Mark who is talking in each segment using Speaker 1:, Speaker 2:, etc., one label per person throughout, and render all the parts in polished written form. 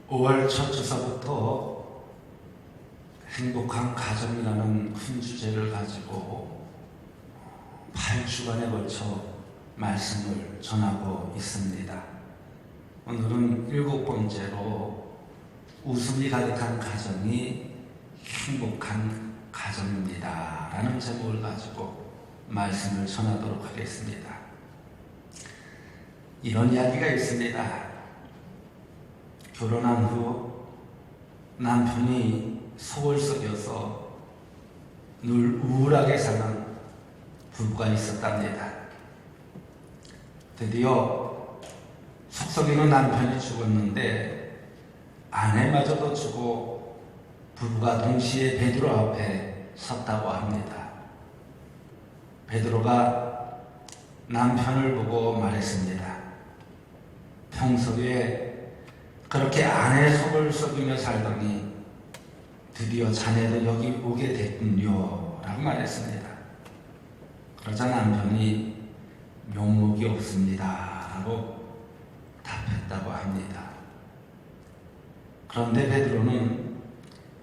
Speaker 1: 5월 첫 주서부터 행복한 가정이라는 큰 주제를 가지고 8주간에 걸쳐 말씀을 전하고 있습니다. 오늘은 7번째로 웃음이 가득한 가정이 행복한 가정입니다 라는 제목을 가지고 말씀을 전하도록 하겠습니다. 이런 이야기가 있습니다. 결혼한 후 남편이 속을 썩여서 늘 우울하게 사는 부부가 있었답니다. 드디어 속 썩이는 남편이 죽었는데 아내마저도 죽고 부부가 동시에 베드로 앞에 섰다고 합니다. 베드로가 남편을 보고 말했습니다. 평소에 그렇게 아내의 속을 썩이며 살더니 드디어 자네도 여기 오게 됐군요 라고 말했습니다. 그러자 남편이 면목이 없습니다 라고 답했다고 합니다. 그런데 베드로는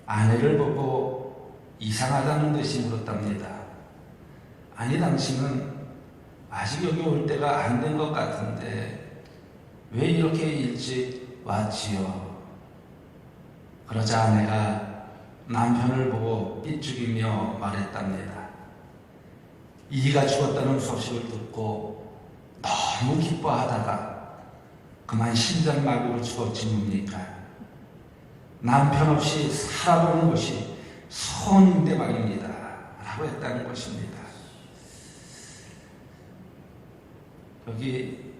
Speaker 1: 아내를 보고 이상하다는 듯이 물었답니다. 아니 당신은 아직 여기 올 때가 안 된 것 같은데 왜 이렇게 일찍 왔지요? 그러자 아내가 남편을 보고 삐죽이며 말했답니다. 이가 죽었다는 소식을 듣고 너무 기뻐하다가 그만 심장마비로 죽었지 뭡니까? 남편 없이 살아보는 것이 소원인데 말입니다 라고 했다는 것입니다. 여기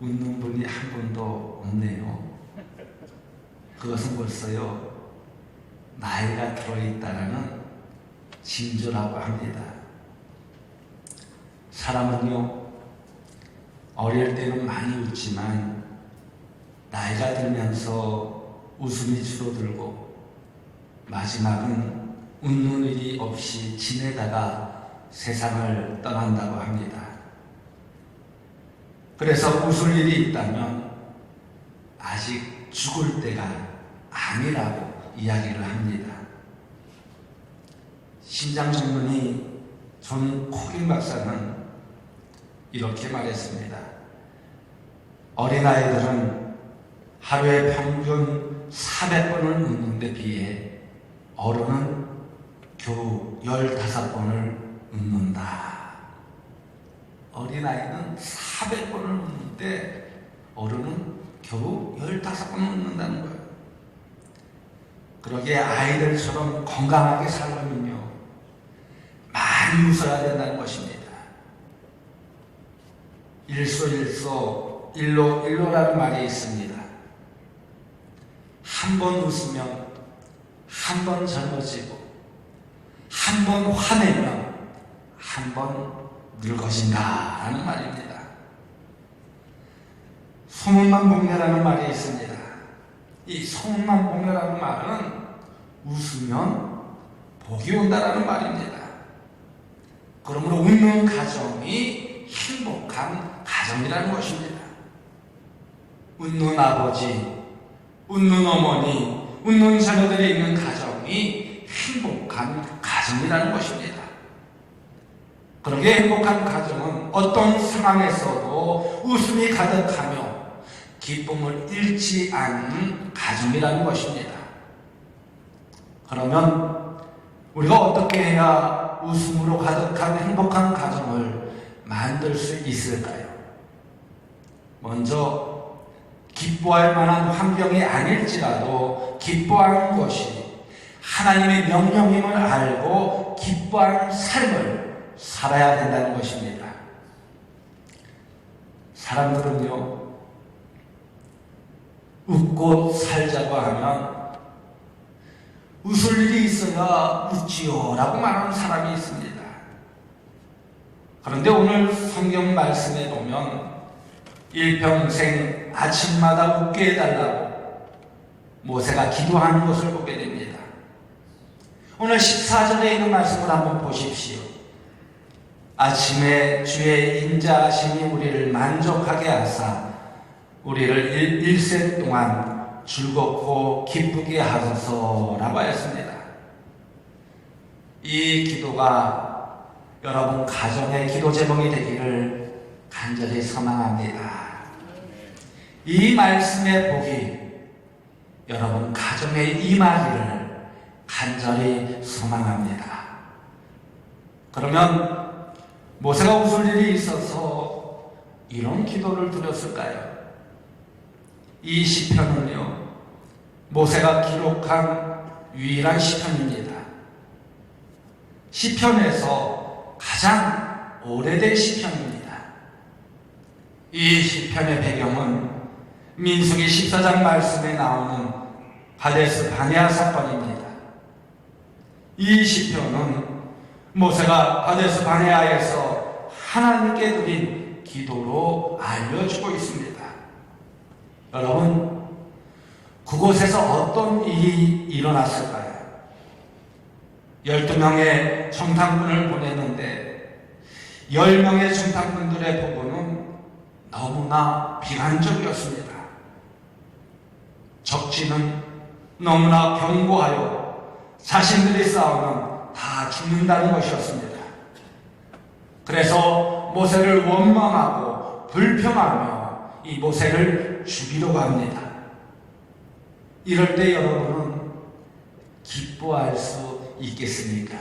Speaker 1: 웃는 분이 한 분도 없네요. 그것은 벌써요 나이가 들어있다라는 징조라고 합니다. 사람은요 어릴 때는 많이 웃지만 나이가 들면서 웃음이 줄어들고 마지막은 웃는 일이 없이 지내다가 세상을 떠난다고 합니다. 그래서 웃을 일이 있다면 아직 죽을 때가 아니라고 이야기를 합니다. 신장 전문의 존 코긴 박사는 이렇게 말했습니다. 어린아이들은 하루에 평균 400번을 웃는데 비해 어른은 겨우 15번을 웃는다. 어린아이는 400번을 웃는데 어른은 겨우 15번을 웃는다는 거예요. 그러기에 아이들처럼 건강하게 살려면요 많이 웃어야 된다는 것입니다. 일소일소 일로일로라는 말이 있습니다. 한 번 웃으면 한 번 젊어지고 한 번 화내면 한 번 늙어진다라는 말입니다. 소문만 복내라는 말이 있습니다. 이 소문만 복내라는 말은 웃으면 복이 온다라는 말입니다. 그러므로 웃는 가정이 행복한 가정이라는 것입니다. 웃는 아버지, 웃는 어머니, 웃는 자녀들이 있는 가정이 행복한 가정이라는 것입니다. 그러게 행복한 가정은 어떤 상황에서도 웃음이 가득하며 기쁨을 잃지 않는 가정이라는 것입니다. 그러면 우리가 어떻게 해야 웃음으로 가득한 행복한 가정을 만들 수 있을까요? 먼저 기뻐할 만한 환경이 아닐지라도 기뻐하는 것이 하나님의 명령임을 알고 기뻐하는 삶을 살아야 된다는 것입니다. 사람들은요 웃고 살자고 하면 웃을 일이 있어야 웃지요 라고 말하는 사람이 있습니다. 그런데 오늘 성경 말씀에 보면 일평생 아침마다 웃게 해달라고 모세가 기도하는 것을 보게 됩니다. 오늘 14절에 있는 말씀을 한번 보십시오. 아침에 주의 인자하심이 우리를 만족하게 하사 우리를 일세 동안 즐겁고 기쁘게 하소서라고 했습니다. 이 기도가 여러분 가정의 기도 제목이 되기를 간절히 소망합니다. 이 말씀의 복이 여러분 가정에 임하기를 간절히 소망합니다. 그러면 모세가 웃을 일이 있어서 이런 기도를 드렸을까요? 이 시편은요, 모세가 기록한 유일한 시편입니다. 시편에서 가장 오래된 시편입니다. 이 시편의 배경은 민수기 14장 말씀에 나오는 가데스 바네아 사건입니다. 이 시편은 모세가 가데스 바네아에서 하나님께 드린 기도로 알려주고 있습니다. 여러분, 그곳에서 어떤 일이 일어났을까요? 12명의 정탐꾼을 보냈는데 10명의 정탐꾼들의 보고는 너무나 비관적이었습니다. 적진은 너무나 견고하여 자신들이 싸우면 다 죽는다는 것이었습니다. 그래서 모세를 원망하고 불평하며 이 모세를 죽이려고 합니다. 이럴 때 여러분은 기뻐할 수 있겠습니까?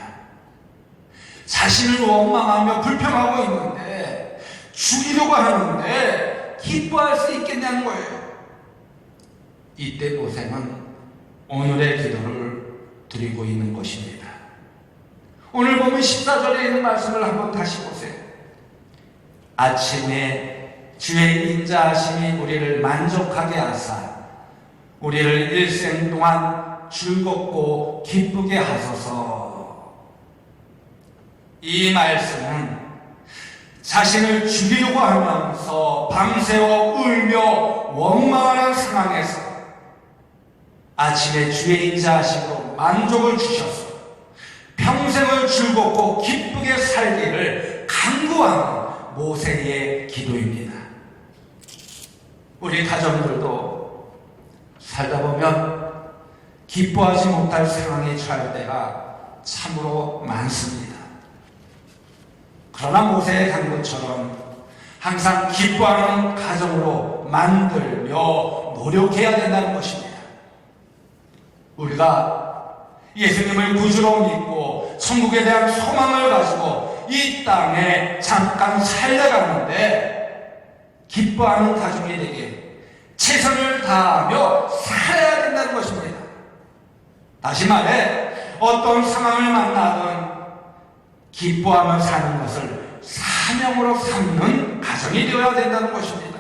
Speaker 1: 자신을 원망하며 불평하고 있는데 죽이려고 하는데 기뻐할 수 있겠냐는 거예요. 이때 모세는 오늘의 기도를 드리고 있는 것입니다. 오늘 보면 14절에 있는 말씀을 한번 다시 보세요. 아침에 주의 인자하심이 우리를 만족하게 하사 우리를 일생 동안 즐겁고 기쁘게 하소서. 이 말씀은 자신을 죽이려고 하면서 밤새워 울며 원망하는 상황에서 아침에 주의 인자하심으로 만족을 주셔서 평생을 즐겁고 기쁘게 살기를 간구하는 모세의 기도입니다. 우리 가정들도 살다 보면 기뻐하지 못할 상황에 처할 때가 참으로 많습니다. 그러나 모세의 간구처럼 항상 기뻐하는 가정으로 만들며 노력해야 된다는 것입니다. 우리가 예수님을 구주로 믿고 천국에 대한 소망을 가지고 이 땅에 잠깐 살다가는데 기뻐하는 가정이 되게 최선을 다하며 살아야 된다는 것입니다. 다시 말해 어떤 상황을 만나든 기뻐하며 사는 것을 사명으로 삼는 가정이 되어야 된다는 것입니다.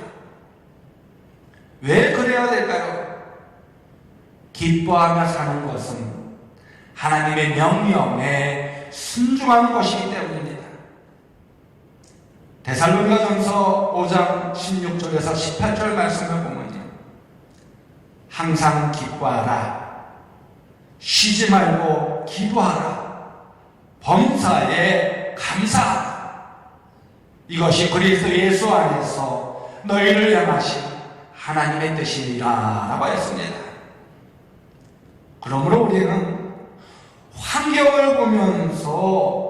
Speaker 1: 왜 그래야 될까요? 기뻐하며 사는 것은 하나님의 명령에 순종하는 것이기 때문입니다. 데살로니가전서 5장 16절에서 18절 말씀을 보면요, 항상 기뻐하라, 쉬지 말고 기도하라, 범사에 감사하라. 이것이 그리스도 예수 안에서 너희를 향하신 하나님의 뜻이니라 라고 했습니다. 그러므로 우리는 환경을 보면서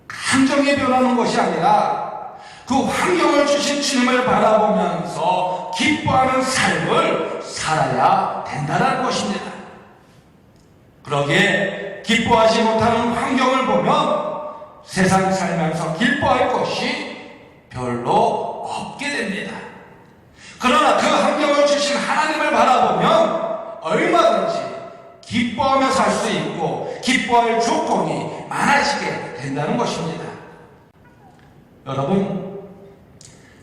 Speaker 1: 감정이 변하는 것이 아니라 그 환경을 주신 주님을 바라보면서 기뻐하는 삶을 살아야 된다는 것입니다. 그러기에 기뻐하지 못하는 환경을 보면 세상 살면서 기뻐할 것이 별로 없게 됩니다. 그러나 그 환경을 주신 하나님을 바라보면 얼마든지 기뻐하며 살 수 있고 기뻐할 조건이 많아지게 된다는 것입니다. 여러분,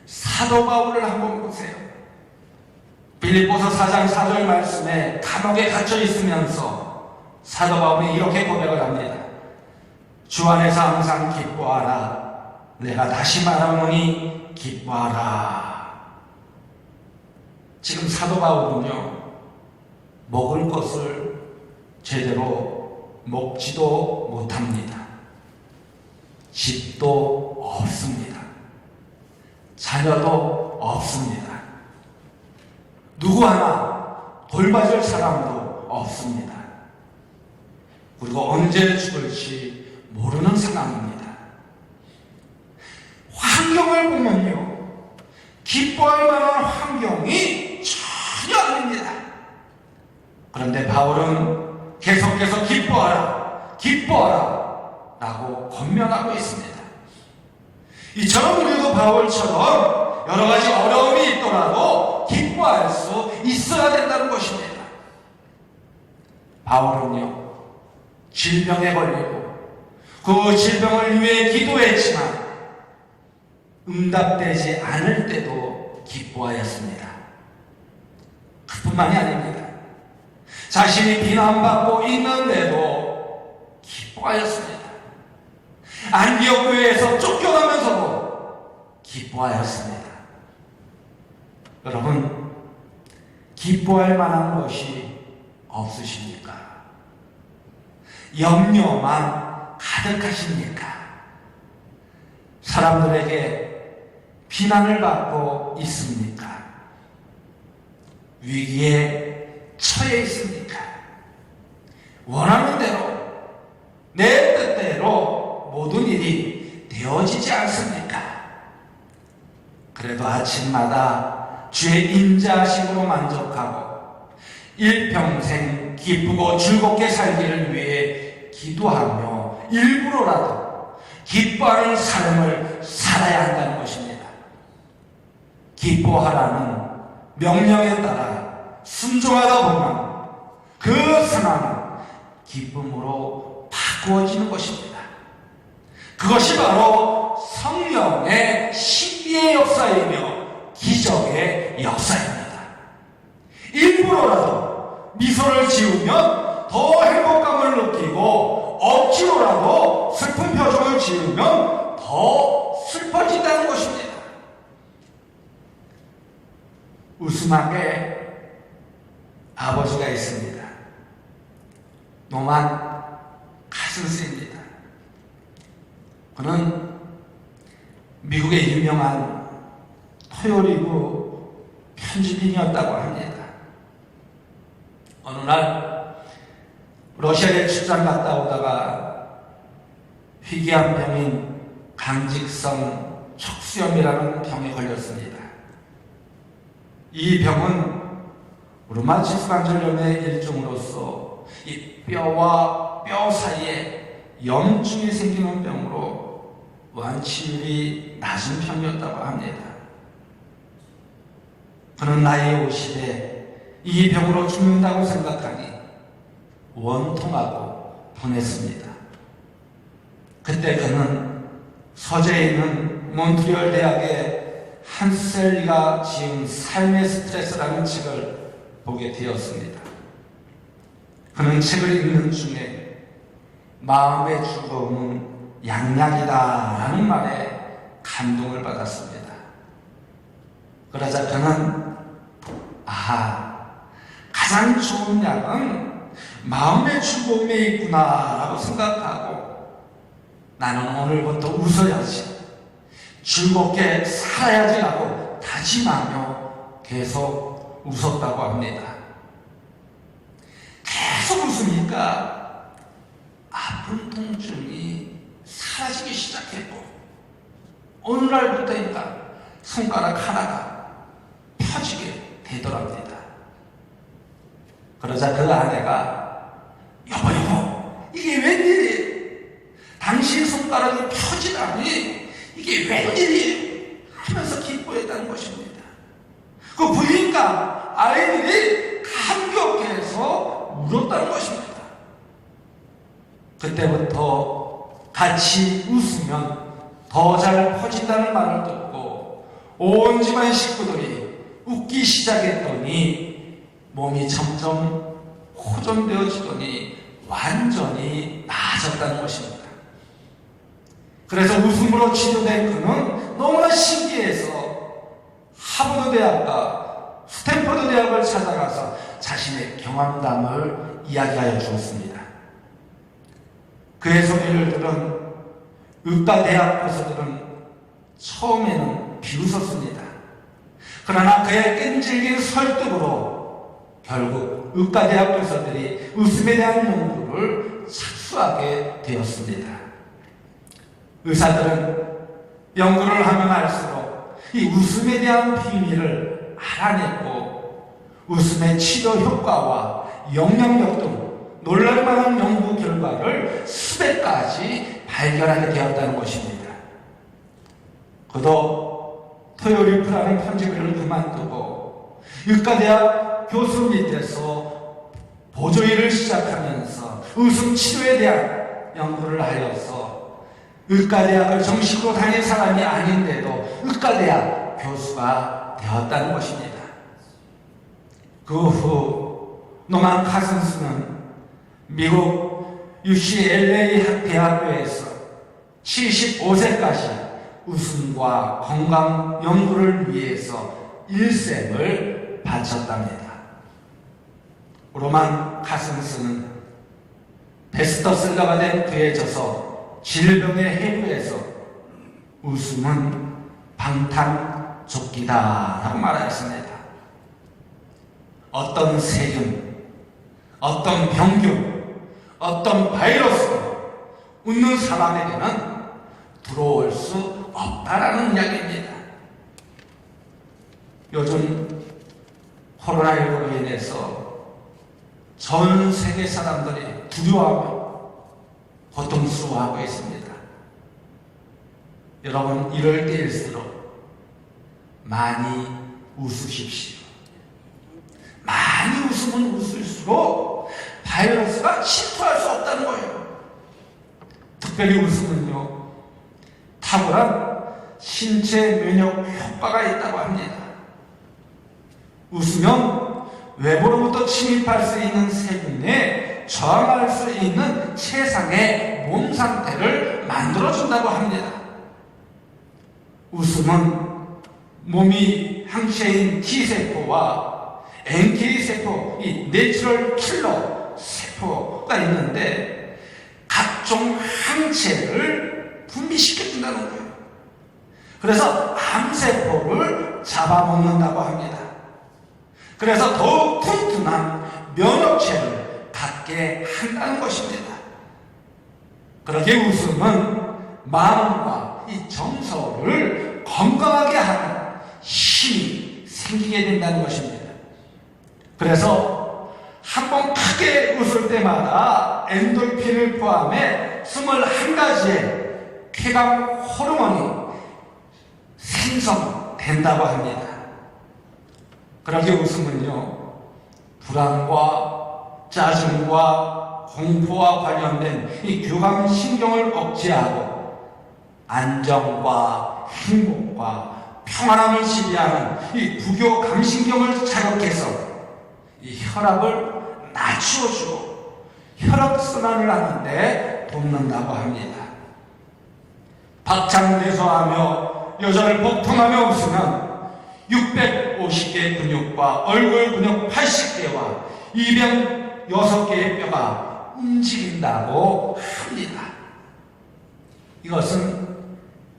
Speaker 1: 사도 바울을 한번 보세요. 빌립보서 4장 4절 말씀에 감옥에 갇혀 있으면서 사도 바울이 이렇게 고백을 합니다. 주 안에서 항상 기뻐하라. 내가 다시 말하노니 기뻐하라. 지금 사도 바울은요, 먹을 것을 제대로 먹지도 못합니다. 집도 없습니다. 자녀도 없습니다. 누구 하나 돌봐줄 사람도 없습니다. 그리고 언제 죽을지 모르는 상황입니다. 환경을 보면요, 기뻐할 만한 환경이 전혀 아닙니다. 그런데 바울은 계속해서 기뻐하라, 기뻐하라 라고 권면하고 있습니다. 이처럼 우리도 바울처럼 여러 가지 어려움이 있더라도 기뻐할 수 있어야 된다는 것입니다. 바울은요, 질병에 걸리고 그 질병을 위해 기도했지만 응답되지 않을 때도 기뻐하였습니다. 그뿐만이 아닙니다. 자신이 비난받고 있는데도 기뻐하였습니다. 안디옥 교회에서 쫓겨나면서도 기뻐하였습니다. 여러분, 기뻐할 만한 것이 없으십니까? 염려만 가득하십니까? 사람들에게 비난을 받고 있습니까? 위기에 처해 있습니까? 원하는 대로, 내 뜻대로 모든 일이 되어지지 않습니까? 그래도 아침마다 주의 인자하심으로 만족하고 일평생 기쁘고 즐겁게 살기를 위해 기도하며 일부러라도 기뻐하는 삶을 살아야 한다는 것입니다. 기뻐하라는 명령에 따라 순종하다 보면 그 상황은 기쁨으로 바꾸어지는 것입니다. 그것이 바로 성령의 신비의 역사이며 기적의 역사입니다. 일부러라도 미소를 지으면 더 행복감을 느끼고 억지로라도 슬픈 표정을 지으면 더 슬퍼진다는 것입니다. 우스막에 아버지가 있습니다. 노만 카슨스입니다. 그는 미국의 유명한 토요리그 편집인이었다고 합니다. 어느 날 러시아에 출장 갔다 오다가 희귀한 병인 강직성 척수염이라는 병에 걸렸습니다. 이 병은 류마티스 관절염의 일종으로서 이 뼈와 뼈 사이에 염증이 생기는 병으로 완치율이 낮은 편이었다고 합니다. 그는 나이 50에 이 병으로 죽는다고 생각하니 원통하고 분했습니다. 그때 그는 서재에 있는 몬트리올 대학의 한셀리가 지은 삶의 스트레스라는 책을 보게 되었습니다. 그는 책을 읽는 중에 마음의 죽음은 양약이다 라는 말에 감동을 받았습니다. 그러자 그는 가장 좋은 약은 마음의 죽음에 있구나 라고 생각하고 나는 오늘부터 웃어야지, 즐겁게 살아야지 라고 다짐하며 계속 웃었다고 합니다. 계속 웃으니까 아픈 통증이 사라지기 시작했고 어느 날부터인가 손가락 하나가 펴지게 되더랍니다. 그러자 그 아내가 여보 이게 웬일이에요? 당신 손가락이 펴지다니 이게 웬일이에요? 하면서 기뻐했다는 것입니다. 그 부인과 아이들이 감격해서 울었다는 것입니다. 그때부터 같이 웃으면 더 잘 퍼진다는 말을 듣고 온 집안 식구들이 웃기 시작했더니 몸이 점점 호전되어지더니 완전히 나아졌다는 것입니다. 그래서 웃음으로 치료된 그는 너무나 신기해서 하버드 대학과 스탠퍼드 대학을 찾아가서 자신의 경험담을 이야기하여 주었습니다. 그의 소리를 들은 의과 대학 교수들은 처음에는 비웃었습니다. 그러나 그의 끈질긴 설득으로 결국 의과대학 교수들이 웃음에 대한 연구를 착수하게 되었습니다. 의사들은 연구를 하면 할수록 이 웃음에 대한 비밀을 알아냈고 웃음의 치료 효과와 영향력 등 놀랄만한 연구 결과를 수백 가지 발견하게 되었다는 것입니다. 그도 토요리프라는 편집을 그만두고 의과대학 교수 밑에서 보조일을 시작하면서 웃음 치료에 대한 연구를 하여서 의과대학을 정식으로 다닌 사람이 아닌데도 의과대학 교수가 되었다는 것입니다. 그 후 노만 카슨스는 미국 UCLA 대학교에서 75세까지 웃음과 건강 연구를 위해서 일생을 바쳤답니다. 로만 카슨스는 베스트셀러가 된 그의 저서 질병의 해부에서 웃음은 방탄조끼다 라고 말하였습니다. 어떤 세균, 어떤 병균, 어떤 바이러스가 웃는 사람에게는 들어올 수 없다라는 이야기입니다. 요즘 코로나19로 인해서 전 세계 사람들이 두려워하며 고통스러워하고 있습니다. 여러분, 이럴 때일수록 많이 웃으십시오. 많이 웃으면 웃을수록 바이러스가 침투할 수 없다는 거예요. 특별히 웃음은요, 탁월한 신체 면역 효과가 있다고 합니다. 웃으면 외부로부터 침입할 수 있는 세균에 저항할 수 있는 최상의 몸 상태를 만들어준다고 합니다. 웃음은 몸이 항체인 T세포와 NK세포, 이 내추럴 킬러 세포가 있는데 각종 항체를 분비시켜준다는 거예요. 그래서 암세포를 잡아먹는다고 합니다. 그래서 더욱 튼튼한 면역체를 갖게 한다는 것입니다. 그렇게 웃음은 마음과 이 정서를 건강하게 하는 힘이 생기게 된다는 것입니다. 그래서 한번 크게 웃을 때마다 엔돌핀을 포함해 21가지의 쾌감 호르몬이 생성된다고 합니다. 그렇게 웃음은요, 불안과 짜증과 공포와 관련된 이 교감신경을 억제하고 안정과 행복과 평안함을 지배하는 이 부교감신경을 자극해서 이 혈압을 낮추어주고 혈액순환을 하는데 돕는다고 합니다. 박장대소하며 여자를 복통하며 웃으면 650개의 근육과 얼굴 근육 80개와 206개의 뼈가 움직인다고 합니다. 이것은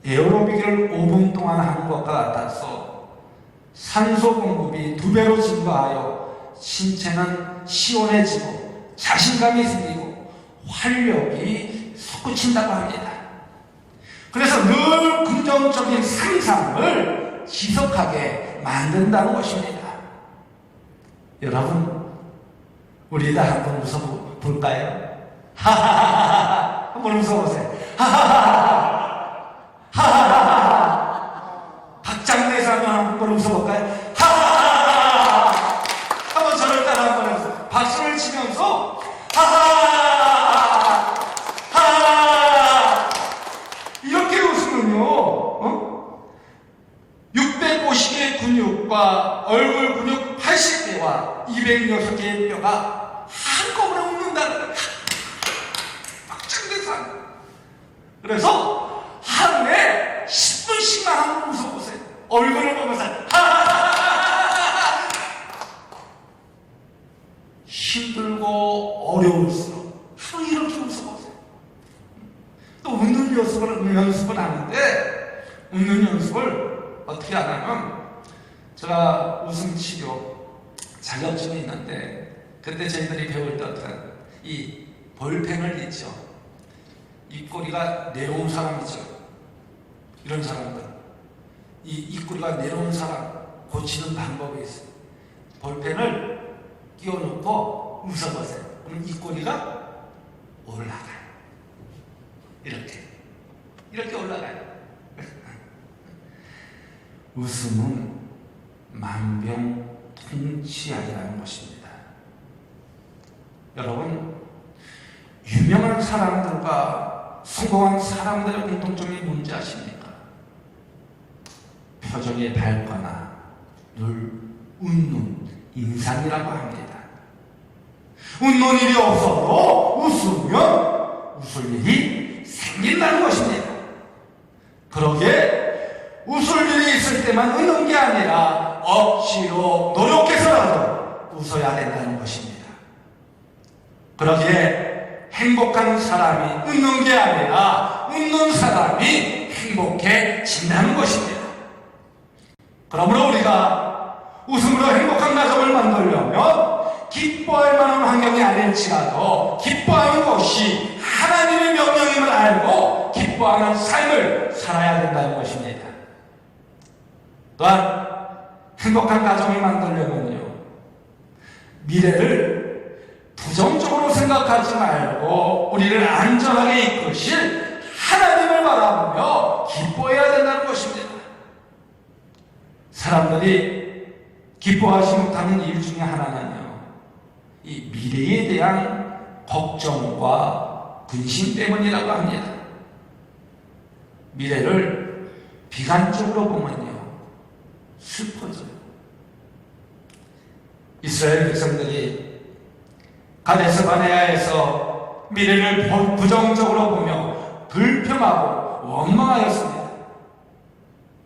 Speaker 1: 에어로빅을 5분 동안 하는 것과 같아서 산소 공급이 2배로 증가하여 신체는 시원해지고 자신감이 생기고 활력이 솟구친다고 합니다. 그래서 늘 긍정적인 상상을 지속하게 만든다는 것입니다. 여러분, 우리 다 한번 웃어볼까요? 하하하하. 한번 웃어보세요. 하하하하. 하하하하. 박장대소 한번 웃어볼까요? 하하하하. 한번 저를 따라 한번 해서 박수를 치면서 하하하하. 하하하하. 이렇게 웃으면요, 650개의 근육과 얼굴 근육 80개와 206개의 뼈가 한꺼번에 웃는다는 거예요. 박장대소. 그래서 하루에 10분씩만 한번 웃어보세요. 얼굴을 보면서 힘들고 어려울수록 하루 이렇게 웃어보세요. 또 웃는 연습을 하는데 웃는 연습을 어떻게 하냐면 제가 웃음치료 자격증이 있는데 그때 저희들이 배울 때 어떤 이 볼펜을 있죠. 입꼬리가 내려온 사람이죠. 이런 사람들. 이 입꼬리가 내려온 사람 고치는 방법이 있어요. 볼펜을 끼워놓고 웃어보세요. 그럼 입꼬리가 올라가요. 이렇게 올라가요. 웃음은 만병통치약이라는 것입니다. 여러분, 유명한 사람들과 성공한 사람들의 공통점이 뭔지 아십니까? 표정이 밝거나 늘 웃는 인상이라고 합니다. 웃는 일이 없어도 웃으면 웃을 일이 생긴다는 것입니다. 그러기에 웃을 일이 있을 때만 웃는 게 아니라 억지로 노력해서라도 웃어야 된다는 것입니다. 그러기에 행복한 사람이 웃는 게 아니라 웃는 사람이 행복해진다는 것입니다. 그러므로 우리가 웃음으로 행복한 가정을 만들려면 기뻐할 만한 환경이 아닐지라도 기뻐하는 것이 하나님의 명령임을 알고 기뻐하는 삶을 살아야 된다는 것입니다. 또한 행복한 가정이 만들려면요, 미래를 부정적으로 생각하지 말고 우리를 안전하게 이끄실 하나님을 바라보며 기뻐해야 된다는 것입니다. 사람들이 기뻐하지 못하는 이유 중에 하나는요, 이 미래에 대한 걱정과 근심 때문이라고 합니다. 미래를 비관적으로 보면요, 슬퍼져요. 이스라엘 백성들이 가데스 바네아에서 미래를 부정적으로 보며 불평하고 원망하였습니다.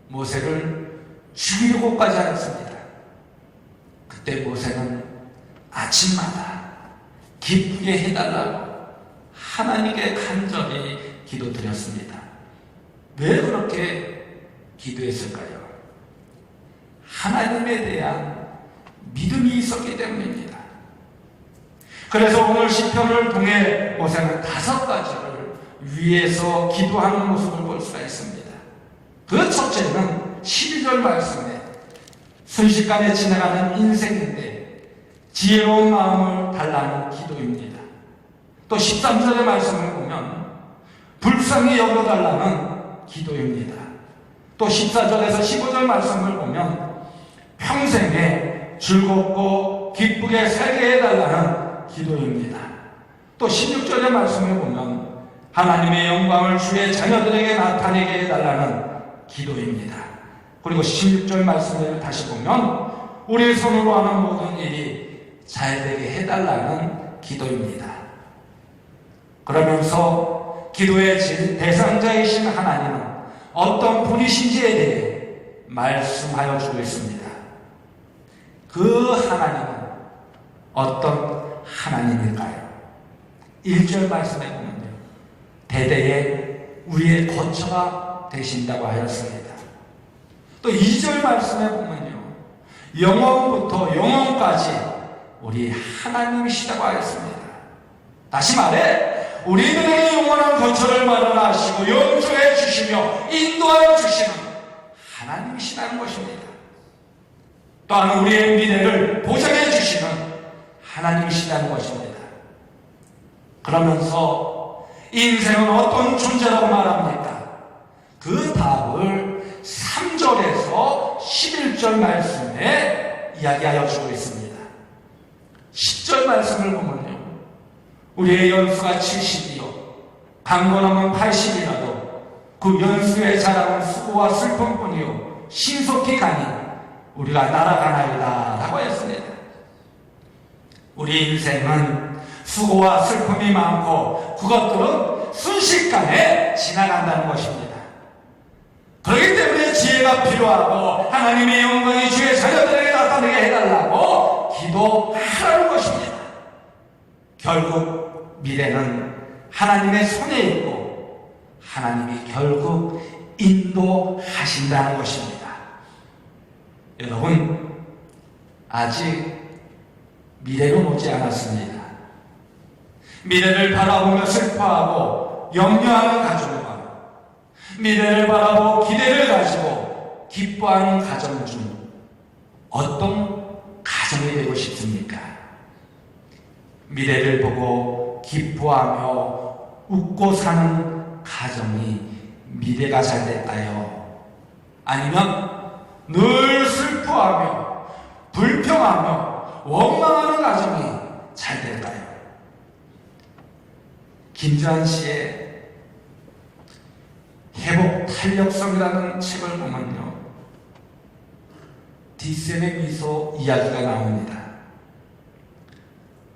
Speaker 1: 모세를 죽이려고까지 하였습니다. 그때 모세는 아침마다 기쁘게 해달라고 하나님께 간절히 기도드렸습니다. 왜 그렇게 기도했을까요? 하나님에 대한 믿음이 있었기 때문입니다. 그래서 오늘 시편을 통해 모세는 5가지를 위해서 기도하는 모습을 볼 수가 있습니다. 그 첫째는 12절 말씀에 순식간에 지나가는 인생인데 지혜로운 마음을 달라는 기도입니다. 또 13절의 말씀을 보면 불쌍히 여겨달라는 기도입니다. 또 14절에서 15절 말씀을 보면 평생에 즐겁고 기쁘게 살게 해달라는 기도입니다. 또 16절의 말씀을 보면 하나님의 영광을 주의 자녀들에게 나타내게 해달라는 기도입니다. 그리고 16절 말씀을 다시 보면 우리 손으로 하는 모든 일이 잘되게 해달라는 기도입니다. 그러면서 기도의 대상자이신 하나님은 어떤 분이신지에 대해 말씀하여 주고 있습니다. 그 하나님은 어떤 하나님일까요? 1절 말씀에 보면요, 대대에 우리의 거처가 되신다고 하였습니다. 또 2절 말씀에 보면요, 영원부터 영원까지 우리 하나님이시다고 하였습니다. 다시 말해 우리들에게 영원한 거처를 마련하시고 용서해 주시며 인도하여 주시는 하나님이시라는 것입니다. 또한 우리의 미래를 보장해 주시는 하나님이시라는 것입니다. 그러면서 인생은 어떤 존재라고 말합니까? 그 답을 3절에서 11절 말씀에 이야기하여 주고 있습니다. 10절 말씀을 보면요, 우리의 연수가 70이요 강건하면 80이라도 그 연수의 자랑은 수고와 슬픔뿐이요 신속히 가니 우리가 날아가나이다 라고 했습니다. 우리 인생은 수고와 슬픔이 많고 그것들은 순식간에 지나간다는 것입니다. 그렇기 때문에 지혜가 필요하고 하나님의 영광이 주의 자녀들에게 나타나게 해달라고 기도하라는 것입니다. 결국 미래는 하나님의 손에 있고 하나님이 결국 인도하신다는 것입니다. 여러분, 아직 미래는 오지 않았습니다. 미래를 바라보며 슬퍼하고 염려하는 가정과 미래를 바라보고 기대를 가지고 기뻐하는 가정 중 어떤 가정이 되고 싶습니까? 미래를 보고 기뻐하며 웃고 사는 가정이 미래가 잘 될까요? 아니면 늘 슬퍼하며 불평하며 원망하는 가정이 잘 될까요? 김주한 씨의 회복 탄력성이라는 책을 보면요, 뒷셈의 미소 이야기가 나옵니다.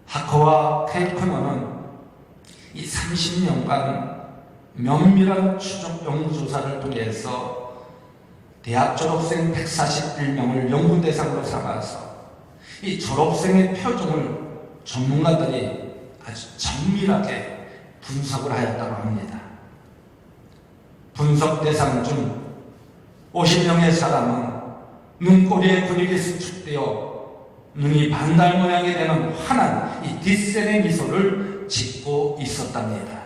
Speaker 1: 하커와 탱크너는 이 30년간 면밀한 추적 연구조사를 통해서 대학 졸업생 141명을 연구 대상으로 삼아서 이 졸업생의 표정을 전문가들이 아주 정밀하게 분석을 하였다고 합니다. 분석 대상 중 50명의 사람은 눈꼬리의 근육이 수축되어 눈이 반달 모양이 되는 환한 이 뒷셈의 미소를 짓고 있었답니다.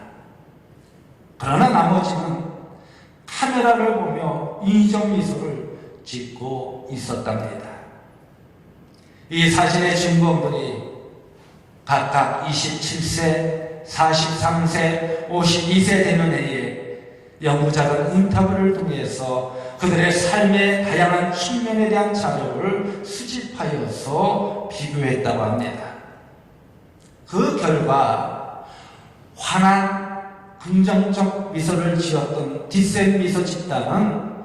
Speaker 1: 그러나 나머지는 카메라를 보며 인정 미소를 짓고 있었답니다. 이 사진의 주인공들이 각각 27세, 43세, 52세 되는 해에 연구자들 인터뷰를 통해서 그들의 삶의 다양한 측면에 대한 자료를 수집하여서 비교했다고 합니다. 그 결과 환한 긍정적 미소를 지었던 뒷셈 미소 집단은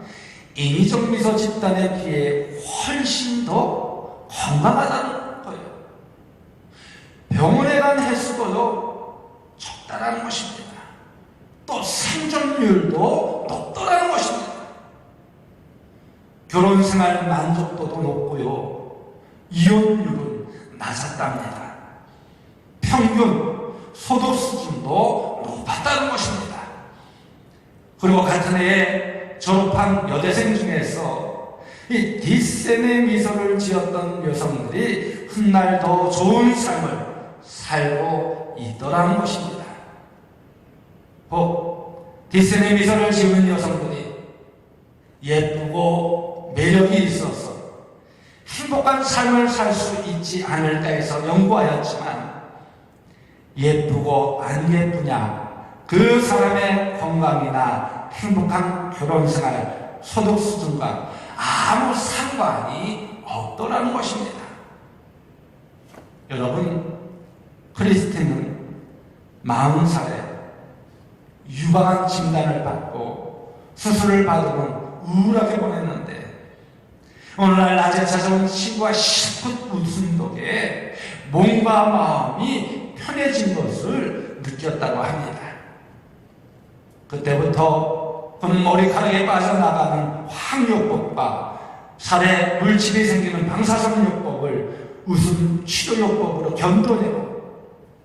Speaker 1: 인위적 미소 집단에 비해 훨씬 더 건강하다는 거예요. 병원에 간 횟수도 적다라는 것입니다. 또 생존율도 높다라는 것입니다. 결혼생활 만족도도 높고요, 이혼율은 낮았답니다. 평균 소득 수준도 높았다는 것입니다. 그리고 같은 해에 졸업한 여대생 중에서 이 뒷셈의 미소를 지었던 여성들이 훗날 더 좋은 삶을 살고 있더라는 것입니다. 뒷셈의 미소를 지은 여성들이 예쁘고 매력이 있어서 행복한 삶을 살 수 있지 않을까 해서 연구하였지만, 예쁘고 안 예쁘냐, 그 사람의 건강이나 행복한 결혼생활, 소득 수준과 아무 상관이 없더라는 것입니다. 여러분, 크리스틴은 40살에 유방암 진단을 받고 수술을 받으면 우울하게 보냈는데, 오늘날 낮에 찾아온 친구와 실컷 웃음 덕에 몸과 마음이 편해진 것을 느꼈다고 합니다. 그때부터 그는 머리카락에 빠져나가는 항요법과 살에 물집이 생기는 방사선요법을 웃음 치료요법으로 견뎌내고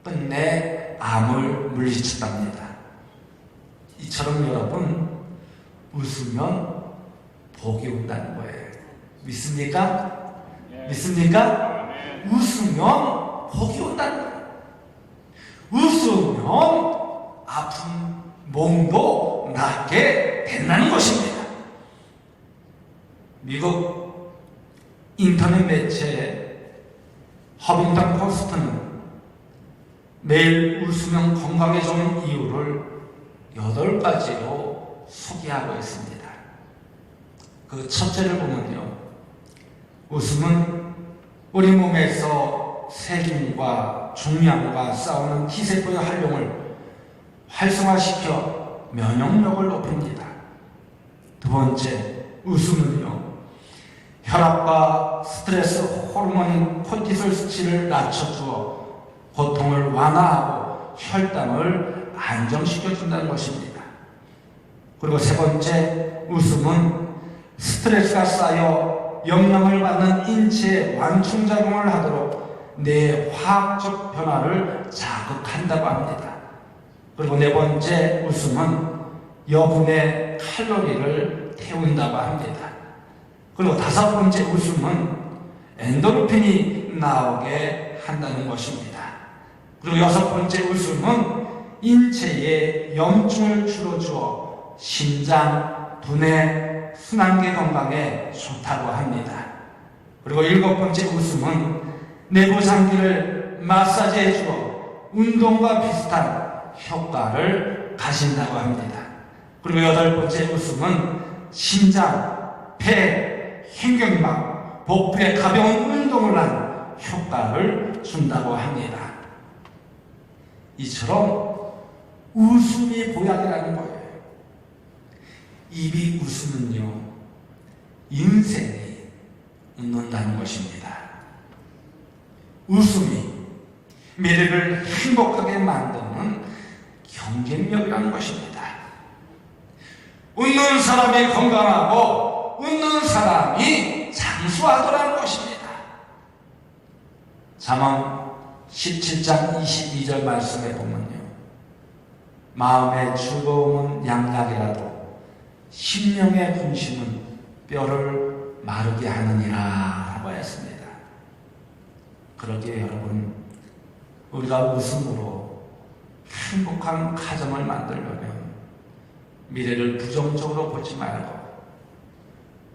Speaker 1: 끝내 암을 물리쳤답니다. 이처럼 여러분, 웃으면 복이 온다는 거예요. 믿습니까? 믿습니까? 웃으면 복이 온다는 거예요. 웃으면 아픈 몸도 낫게 된다는 것입니다. 미국 인터넷 매체 허빙턴 포스트는 매일 웃으면 건강에 좋은 이유를 8가지로 소개하고 있습니다. 그 첫째를 보면요, 웃음은 우리 몸에서 세균과 종양과 싸우는 T세포의 활용을 활성화시켜 면역력을 높입니다. 두 번째, 웃음은요, 혈압과 스트레스 호르몬인 코르티솔 수치를 낮춰주어 고통을 완화하고 혈당을 안정시켜준다는 것입니다. 그리고 세 번째, 웃음은 스트레스가 쌓여 영향을 받는 인체에 완충작용을 하도록 뇌의 화학적 변화를 자극한다고 합니다. 그리고 네 번째, 웃음은 여분의 칼로리를 태운다고 합니다. 그리고 다섯 번째 웃음은 엔도르핀이 나오게 한다는 것입니다. 그리고 여섯 번째 웃음은 인체의 염증을 줄여주어 심장, 두뇌, 순환계 건강에 좋다고 합니다. 그리고 일곱 번째 웃음은 내부 장기를 마사지해 주어 운동과 비슷한 효과를 가진다고 합니다. 그리고 여덟 번째 웃음은 심장, 폐, 횡격막, 복부에 가벼운 운동을 한 효과를 준다고 합니다. 이처럼 웃음이 보약이라는 거예요. 입이 웃으면요, 인생이 웃는다는 것입니다. 웃음이 미래를 행복하게 만드는 경쟁력이라는 것입니다. 웃는 사람이 건강하고 웃는 사람이 장수하더라는 것입니다. 잠언 17장 22절 말씀에 보면요, 마음의 즐거움은 양약이라도 심령의 근심은 뼈를 마르게 하느니라 라고 했습니다. 그러기에 여러분, 우리가 웃음으로 행복한 가정을 만들려면 미래를 부정적으로 보지 말고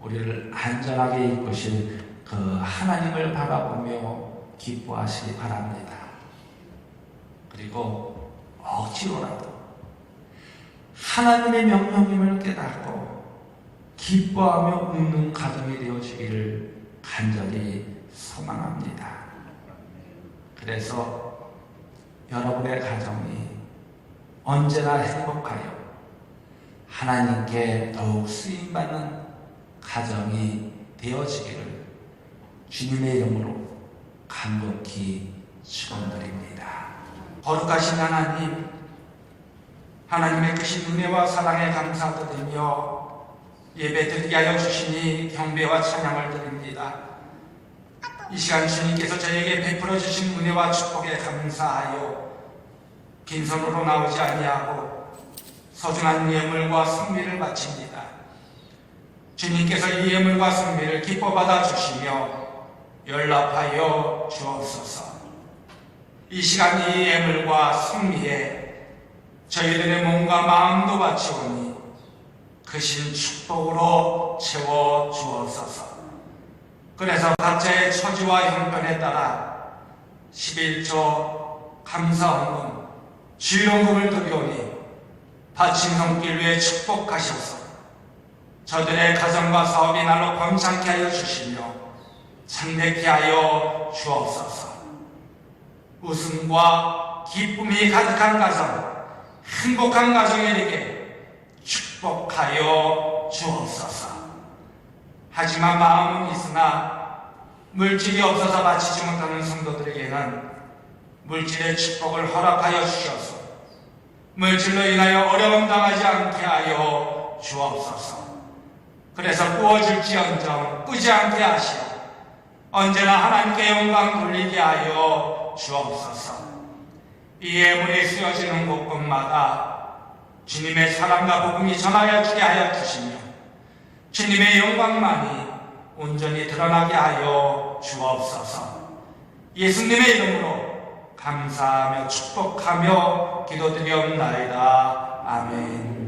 Speaker 1: 우리를 안전하게 이끄실 그 하나님을 바라보며 기뻐하시기 바랍니다. 그리고 억지로라도 하나님의 명령임을 깨닫고 기뻐하며 웃는 가정이 되어지기를 간절히 소망합니다. 그래서 여러분의 가정이 언제나 행복하여 하나님께 더욱 쓰임받는 가정이 되어지기를 주님의 이름으로 간곡히 축원드립니다. 거룩하신 하나님, 하나님의 크신 은혜와 사랑에 감사드리며 예배드리게 하여 주시니 경배와 찬양을 드립니다. 이 시간 주님께서 저에게 베풀어 주신 은혜와 축복에 감사하여 빈손으로 나오지 아니하고 소중한 예물과 성미를 바칩니다. 주님께서 이 예물과 성미를 기뻐 받아 주시며 연락하여 주옵소서. 이 시간 이 예물과 성미에 저희들의 몸과 마음도 바치오니 크신 축복으로 채워 주옵소서. 그래서 각자의 처지와 형편에 따라 11조 감사헌금 주일헌금을 드리오니 바친 손길 위에 축복하셔서 저들의 가정과 사업이 날로 번창케 하여 주시며 창대케 하여 주옵소서. 웃음과 기쁨이 가득한 가정, 행복한 가정에게 축복하여 주옵소서. 하지만 마음은 있으나 물질이 없어서 바치지 못하는 성도들에게는 물질의 축복을 허락하여 주셔서 물질로 인하여 어려움 당하지 않게 하여 주옵소서. 그래서 구워줄지언정 꾸지 않게 하시어 언제나 하나님께 영광 돌리게 하여 주옵소서. 이 예물이 쓰여지는 곳곳마다 주님의 사랑과 복음이 전하여 주게 하여 주시며 주님의 영광만이 온전히 드러나게 하여 주옵소서. 예수님의 이름으로 감사하며 축복하며 기도드리옵나이다. 아멘.